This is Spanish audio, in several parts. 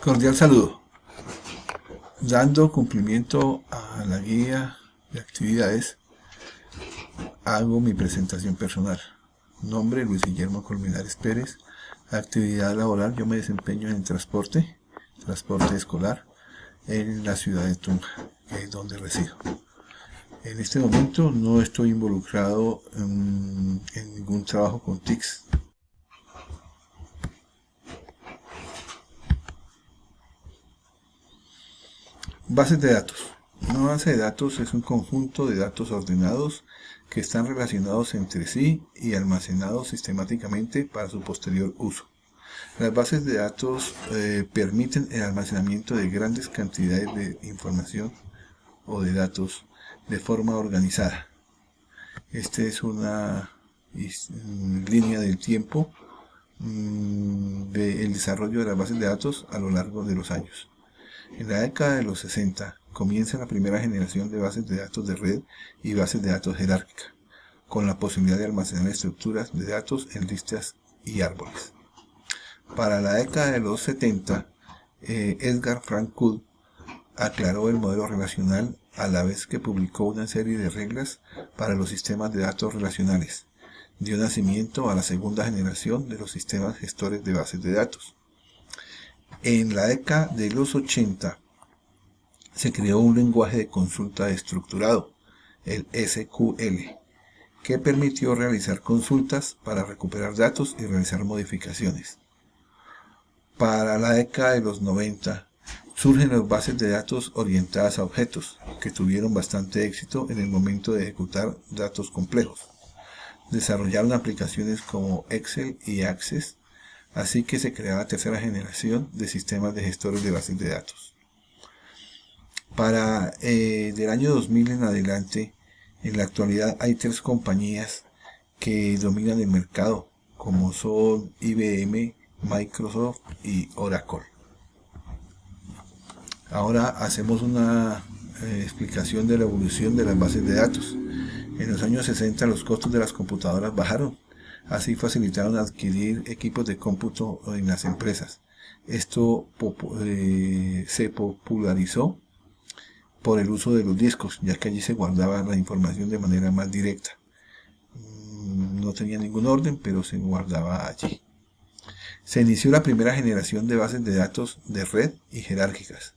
Cordial saludo. Dando cumplimiento a la guía de actividades, hago mi presentación personal. Nombre: Luis Guillermo Colmenares Pérez. Actividad laboral: yo me desempeño en transporte escolar en la ciudad de Tunja, que es donde resido. En este momento no estoy involucrado en ningún trabajo con TICs. Bases de datos. Una base de datos es un conjunto de datos ordenados que están relacionados entre sí y almacenados sistemáticamente para su posterior uso. Las bases de datos permiten el almacenamiento de grandes cantidades de información o de datos de forma organizada. Esta es una línea del tiempo del desarrollo de las bases de datos a lo largo de los años. En la década de los 60 comienza la primera generación de bases de datos de red y bases de datos jerárquicas, con la posibilidad de almacenar estructuras de datos en listas y árboles. Para la década de los 70, Edgar Frank Cook aclaró el modelo relacional a la vez que publicó una serie de reglas para los sistemas de datos relacionales. Dio nacimiento a la segunda generación de los sistemas gestores de bases de datos. En la década de los 80 se creó un lenguaje de consulta estructurado, el SQL, que permitió realizar consultas para recuperar datos y realizar modificaciones. Para la década de los 90 surgen las bases de datos orientadas a objetos, que tuvieron bastante éxito en el momento de ejecutar datos complejos. Desarrollaron aplicaciones como Excel y Access, así que se creó la tercera generación de sistemas de gestores de bases de datos. Para del año 2000 en adelante, en la actualidad hay 3 compañías que dominan el mercado, como son IBM, Microsoft y Oracle. Ahora hacemos una explicación de la evolución de las bases de datos. En los años 60 los costos de las computadoras bajaron. Así facilitaron adquirir equipos de cómputo en las empresas. Esto se popularizó por el uso de los discos, ya que allí se guardaba la información de manera más directa. No tenía ningún orden, pero se guardaba allí. Se inició la primera generación de bases de datos de red y jerárquicas.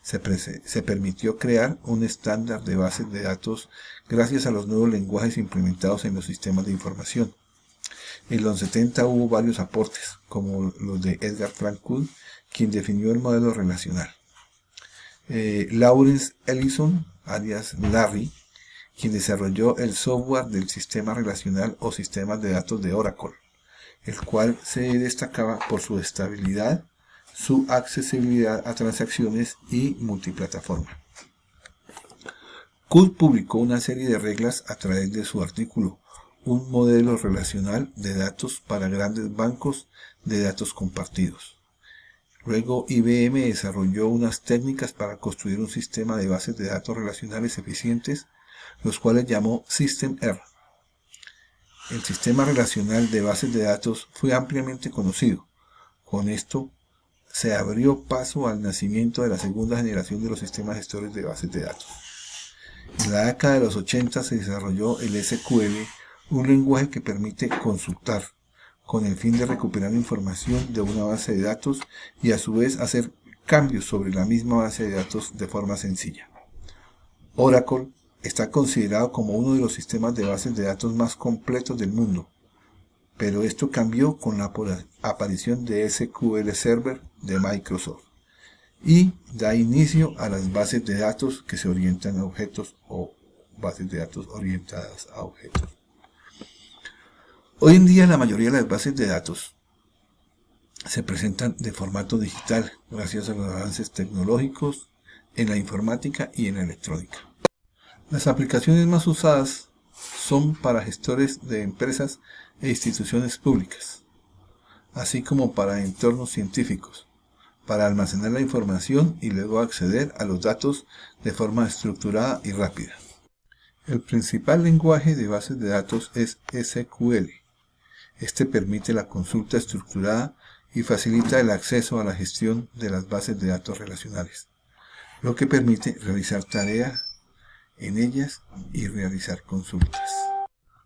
Se permitió crear un estándar de bases de datos gracias a los nuevos lenguajes implementados en los sistemas de información. En los 70 hubo varios aportes, como los de Edgar Frank Cook, quien definió el modelo relacional. Lawrence Ellison, alias Larry, quien desarrolló el software del sistema relacional o sistemas de datos de Oracle, el cual se destacaba por su estabilidad, su accesibilidad a transacciones y multiplataforma. Cook publicó una serie de reglas a través de su artículo Un modelo relacional de datos para grandes bancos de datos compartidos. Luego IBM desarrolló unas técnicas para construir un sistema de bases de datos relacionales eficientes, los cuales llamó System R. El sistema relacional de bases de datos fue ampliamente conocido. Con esto se abrió paso al nacimiento de la segunda generación de los sistemas gestores de bases de datos. En la década de los 80 se desarrolló el SQL, un lenguaje que permite consultar, con el fin de recuperar información de una base de datos y a su vez hacer cambios sobre la misma base de datos de forma sencilla. Oracle está considerado como uno de los sistemas de bases de datos más completos del mundo, pero esto cambió con la aparición de SQL Server de Microsoft y da inicio a las bases de datos que se orientan a objetos o bases de datos orientadas a objetos. Hoy en día la mayoría de las bases de datos se presentan de formato digital gracias a los avances tecnológicos en la informática y en la electrónica. Las aplicaciones más usadas son para gestores de empresas e instituciones públicas, así como para entornos científicos, para almacenar la información y luego acceder a los datos de forma estructurada y rápida. El principal lenguaje de bases de datos es SQL. Este permite la consulta estructurada y facilita el acceso a la gestión de las bases de datos relacionales, lo que permite realizar tareas en ellas y realizar consultas.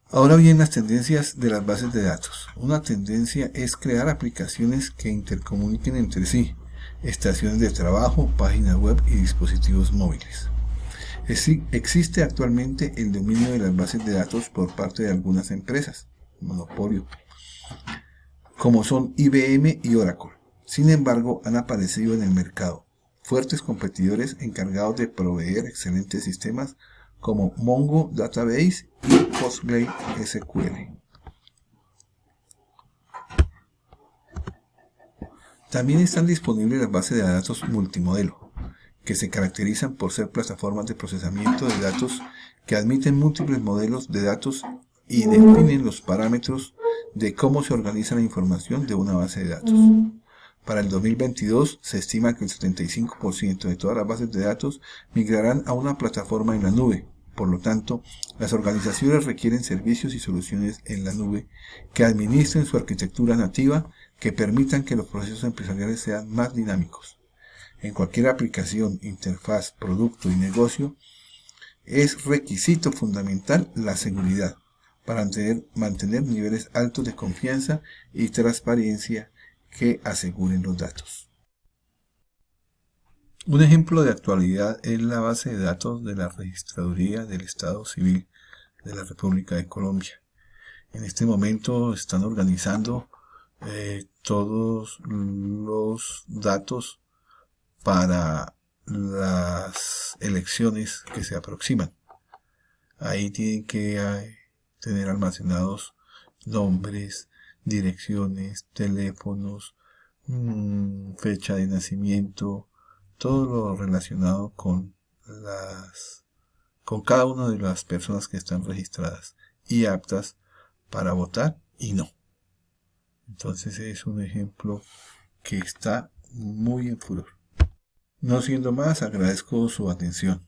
Ahora bien, las tendencias de las bases de datos. Una tendencia es crear aplicaciones que intercomuniquen entre sí, estaciones de trabajo, páginas web y dispositivos móviles. Existe actualmente el dominio de las bases de datos por parte de algunas empresas, monopolio, como son IBM y Oracle. Sin embargo, han aparecido en el mercado fuertes competidores encargados de proveer excelentes sistemas como Mongo Database y PostgreSQL. También están disponibles las bases de datos multimodelo, que se caracterizan por ser plataformas de procesamiento de datos que admiten múltiples modelos de datos y definen los parámetros de cómo se organiza la información de una base de datos. Para el 2022 se estima que el 75% de todas las bases de datos migrarán a una plataforma en la nube. Por lo tanto, las organizaciones requieren servicios y soluciones en la nube que administren su arquitectura nativa, que permitan que los procesos empresariales sean más dinámicos. En cualquier aplicación, interfaz, producto y negocio, es requisito fundamental la seguridad para mantener niveles altos de confianza y transparencia que aseguren los datos. Un ejemplo de actualidad es la base de datos de la Registraduría del Estado Civil de la República de Colombia. En este momento están organizando todos los datos para las elecciones que se aproximan. Ahí tienen que tener almacenados nombres, direcciones, teléfonos, fecha de nacimiento, todo lo relacionado con cada una de las personas que están registradas y aptas para votar y no. Entonces es un ejemplo que está muy en furor. No siendo más, agradezco su atención.